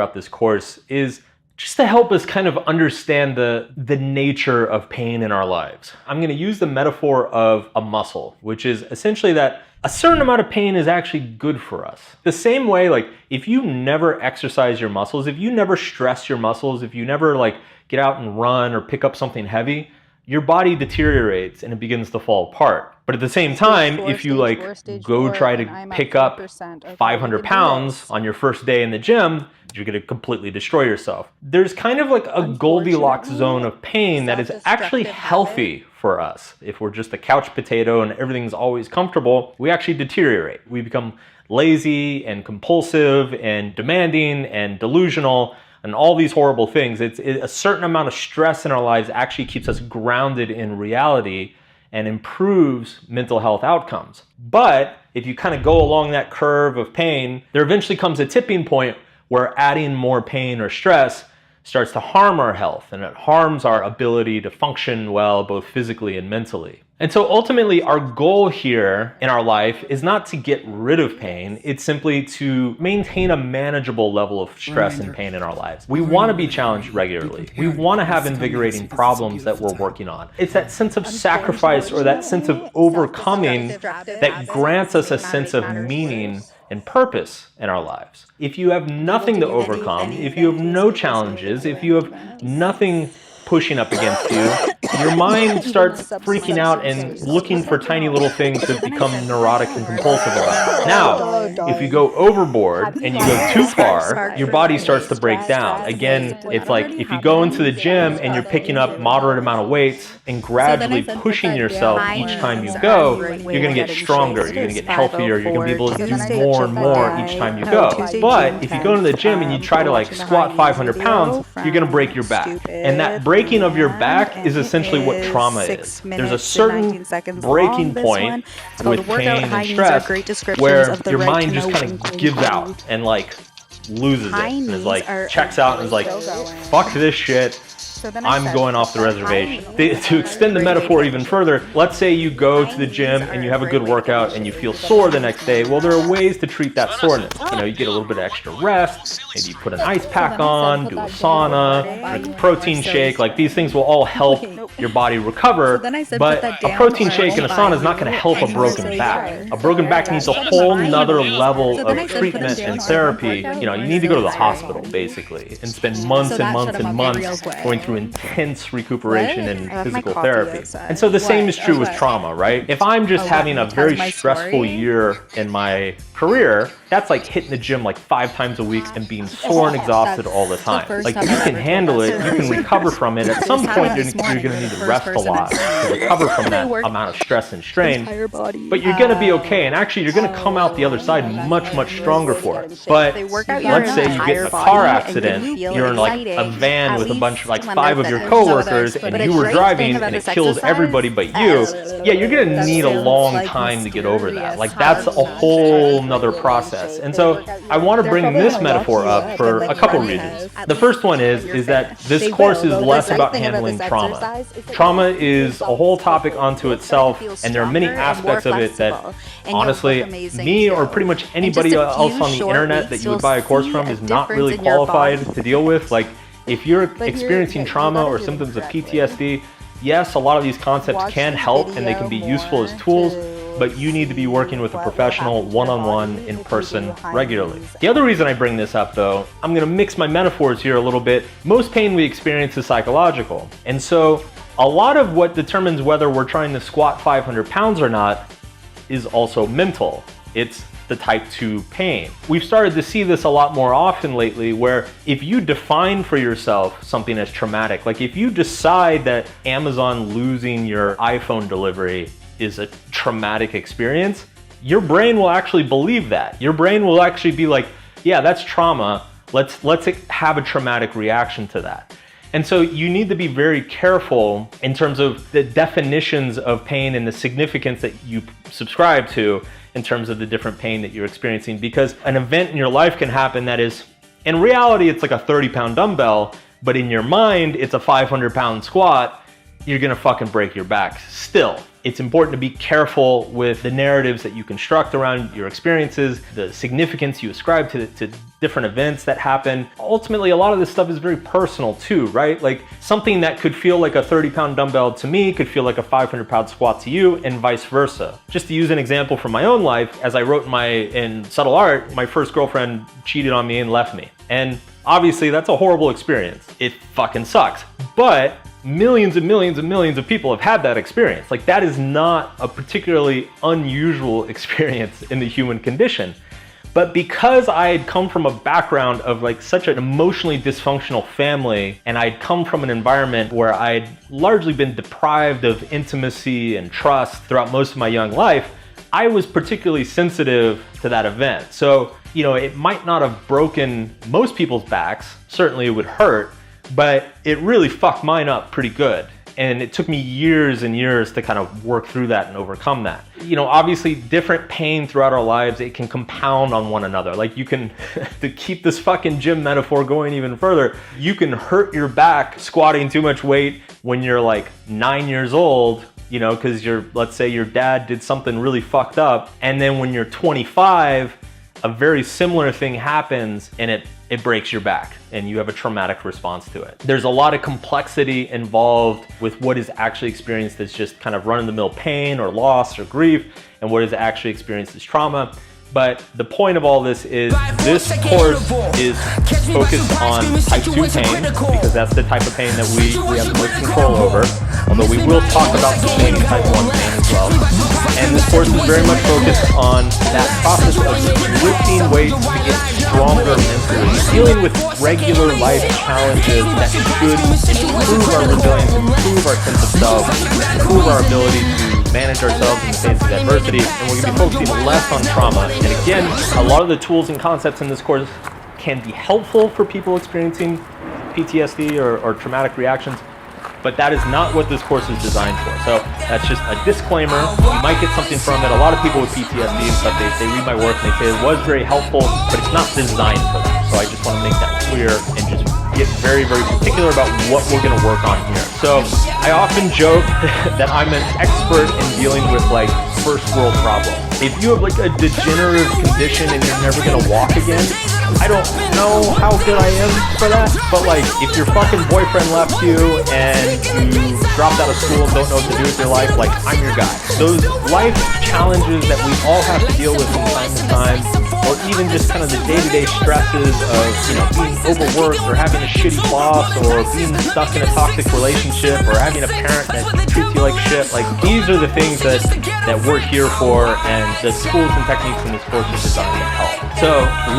throughout this course is just to help us kind of understand the nature of pain in our lives. I'm going to use the metaphor of a muscle, which is essentially that a certain amount of pain is actually good for us. The same way, like if you never exercise your muscles, if you never stress your muscles, if you never like get out and run or pick up something heavy, your body deteriorates and it begins to fall apart. But at the same time, if you like go try to pick up 500 pounds on your first day in the gym, you're going to completely destroy yourself. There's kind of like a Goldilocks zone of pain that is actually healthy for us. If we're just a couch potato and everything's always comfortable, we actually deteriorate. We become lazy and compulsive and demanding and delusional and all these horrible things. A certain amount of stress in our lives actually keeps us grounded in reality and improves mental health outcomes. But if you kind of go along that curve of pain, there eventually comes a tipping point where adding more pain or stress starts to harm our health, and it harms our ability to function well, both physically and mentally. And so ultimately, our goal here in our life is not to get rid of pain, it's simply to maintain a manageable level of stress and pain in our lives. We want to be challenged regularly. We want to have invigorating problems that we're working on. It's that sense of sacrifice or that sense of overcoming that grants us a sense of meaning and purpose in our lives. If you have nothing to overcome, if you have no challenges, if you have nothing pushing up against you, your mind starts freaking out and looking for tiny little things to become neurotic and compulsive about. Now, if you go overboard and you go too far, your body starts to break down. Again, it's like if you go into the gym and you're picking up moderate amount of weights and gradually pushing yourself each time you go, you're going to get stronger, you're going to get healthier, you're going to be able to do more and more each time you go. But if you go to the gym and you try to like squat 500 pounds, you're going to break your back. And that breaking of your back is essentially what trauma is. There's a certain breaking point with pain and stress where your mind just kind of gives out and like loses it and is like checks out and is like, fuck this shit. I'm going off the reservation. To extend the metaphor even further, let's say you go to the gym and you have a good workout and you feel sore the next day. Well, there are ways to treat that soreness. You know, you get a little bit of extra rest, maybe you put an ice pack on, do a sauna, drink a protein shake. Like these things will all help your body recover, but a protein shake and a sauna is not going to help a broken back. A broken back needs a whole nother level of treatment and therapy. You know, you need to go to the hospital basically and spend months and months and months going through intense recuperation and physical therapy. And so the same is true with trauma, right? If I'm just having a very stressful year in my career, that's like hitting the gym like 5 times a week and being sore and exhausted all the time. Like you can handle it, you can recover from it. At some point, you're going to need to rest a lot to recover from that amount of stress and strain. But you're going to be okay, and actually you're going to come out the other side much, much stronger for it. But let's say you get in a car accident, you're in like a van with a bunch of like 5 of your coworkers, and you were driving and it kills everybody but you. Yeah, you're going to need a long time to get over that. Like that's a whole nother process. And so I want to bring this metaphor up for a couple reasons. The first one is that this course is less about handling trauma. Trauma is a whole topic unto itself, and there are many aspects of it that honestly, me or pretty much anybody else on the internet that you would buy a course from is not really qualified to deal with. Like if you're experiencing trauma or symptoms of PTSD, yes, a lot of these concepts can help and they can be useful as tools, but you need to be working with a professional one-on-one in person regularly. The other reason I bring this up though, I'm gonna mix my metaphors here a little bit. Most pain we experience is psychological. And so a lot of what determines whether we're trying to squat 500 pounds or not is also mental. It's the type 2 pain. We've started to see this a lot more often lately, where if you define for yourself something as traumatic, like if you decide that Amazon losing your iPhone delivery is a traumatic experience, your brain will actually believe that. Your brain will actually be like, yeah, that's trauma. Let's have a traumatic reaction to that. And so you need to be very careful in terms of the definitions of pain and the significance that you subscribe to in terms of the different pain that you're experiencing, because an event in your life can happen that is, in reality, it's like a 30-pound dumbbell, but in your mind, it's a 500-pound squat. You're gonna fucking break your back still. it's important to be careful with the narratives that you construct around your experiences, the significance you ascribe to different events that happen. Ultimately, a lot of this stuff is very personal too, right? Like something that could feel like a 30-pound dumbbell to me could feel like a 500-pound squat to you, and vice versa. Just to use an example from my own life, as I wrote in Subtle Art, my first girlfriend cheated on me and left me. And obviously that's a horrible experience. It fucking sucks. But millions and millions and millions of people have had that experience. Like that is not a particularly unusual experience in the human condition. But because I had come from a background of like such an emotionally dysfunctional family, and I'd come from an environment where I'd largely been deprived of intimacy and trust throughout most of my young life, I was particularly sensitive to that event. So, you know, it might not have broken most people's backs, certainly it would hurt, but it really fucked mine up pretty good. And it took me years and years to kind of work through that and overcome that. You know, obviously different pain throughout our lives, it can compound on one another. Like you can, to keep this fucking gym metaphor going even further, you can hurt your back squatting too much weight when you're like 9 years old, you know, because let's say your dad did something really fucked up. And then when you're 25, a very similar thing happens and it breaks your back and you have a traumatic response to it. There's a lot of complexity involved with what is actually experienced as just kind of run-of-the-mill pain or loss or grief, and what is actually experienced as trauma. But the point of all this is this course is focused on type 2 pain, because that's the type of pain that we have the most control over, although we will talk about sustaining type 1 pain as well. And this course is very much focused on that process of lifting weights to get stronger mentally, dealing with regular life challenges that should improve our resilience, improve our sense of self, improve our ability to manage ourselves in the face of adversity, and we're going to be focusing less on trauma. And again, a lot of the tools and concepts in this course can be helpful for people experiencing PTSD or traumatic reactions, but that is not what this course is designed for. So that's just a disclaimer. You might get something from it. A lot of people with PTSD and stuff, they read my work and they say it was very helpful, but it's not designed for that. So I just want to make that clear and just get very, very particular about what we're going to work on here. So I often joke that I'm an expert in dealing with like first world problems. If you have like a degenerative condition and you're never going to walk again, I don't know how good I am for that, but like if your fucking boyfriend left you and you dropped out of school and don't know what to do with your life, like I'm your guy. Those life challenges that we all have to deal with from time to time, or even just kind of the day-to-day stresses of, you know, being overworked or having a shitty boss or being stuck in a toxic relationship or having a parent that treats you like shit. Like these are the things that we're here for, and the tools and techniques in this course are designed to help. So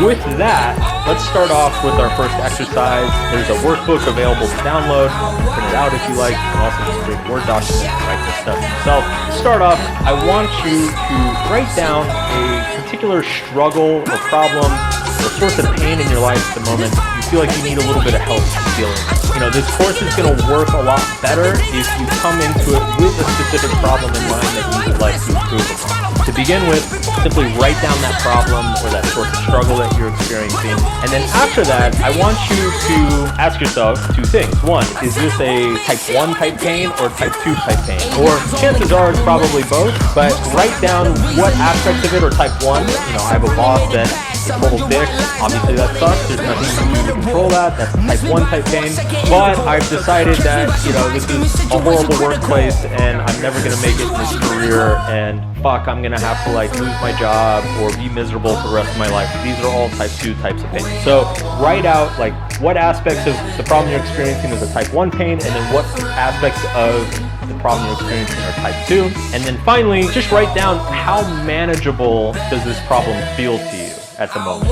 with that, let's start off with our first exercise. There's a workbook available to download. Print it out if you like. You can also just create a Word document and write this stuff yourself. To start off, I want you to write down a particular struggle or problem or source of pain in your life at the moment you feel like you need a little bit of help dealing with. You know, this course is going to work a lot better if you come into it with a specific problem in mind that you would like to improve upon. To begin with, simply write down that problem or that source of struggle that you're experiencing. And then after that, I want you to ask yourself two things. One, is this a type 1 type pain or type 2 type pain? Or chances are it's probably both, but write down what aspects of it are type 1. You know, I have a boss that is a total dick. Obviously that sucks. There's nothing you can do to control that. That's type 1 type pain. But I've decided that, you know, this is a horrible workplace and I'm never going to make it in this career, and fuck, I'm going to have to like lose my job or be miserable for the rest of my life. These are all type 2 types of pain. So write out like what aspects of the problem you're experiencing is a type 1 pain, and then what aspects of the problem you're experiencing are type 2. And then finally, just write down how manageable does this problem feel to you at the moment.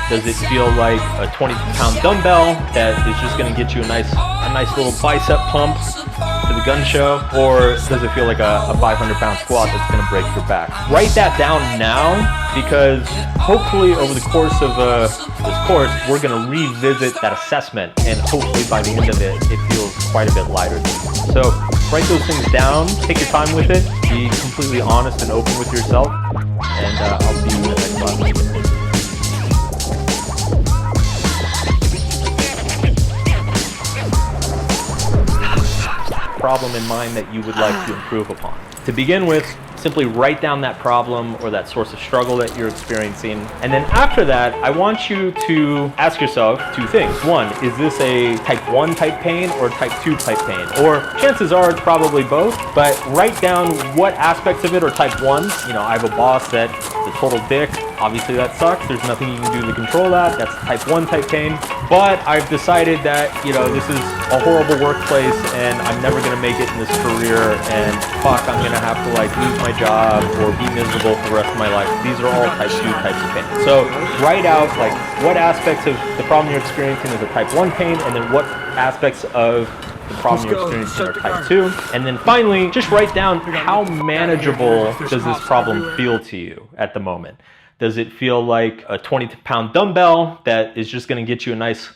Does it feel like a 20-pound dumbbell that is just going to get you a nice little bicep pump to the gun show, or does it feel like a 500-pound squat that's going to break your back? Write that down now, because hopefully over the course of this course, we're going to revisit that assessment, and hopefully by the end of it, it feels quite a bit lighter than you. So write those things down, take your time with it, be completely honest and open with yourself, and I'll see you in the next class. Problem in mind that you would like to improve upon. To begin with, simply write down that problem or that source of struggle that you're experiencing. And then after that, I want you to ask yourself two things. One, is this a type 1 type pain or type 2 type pain? Or chances are it's probably both, but write down what aspects of it are type 1. You know, I have a boss that's a total dick. Obviously that sucks. There's nothing you can do to control that. That's type 1 type pain. But I've decided that, you know, this is a horrible workplace and I'm never gonna make it in this career, and fuck, I'm gonna have to like lose my job or be miserable for the rest of my life. These are all type 2 types of pain. So write out like what aspects of the problem you're experiencing is a type 1 pain, and then what aspects of the problem you're experiencing are type 2. And then finally, just write down how manageable does this problem feel to you at the moment. Does it feel like a 20-pound dumbbell that is just going to get you a nice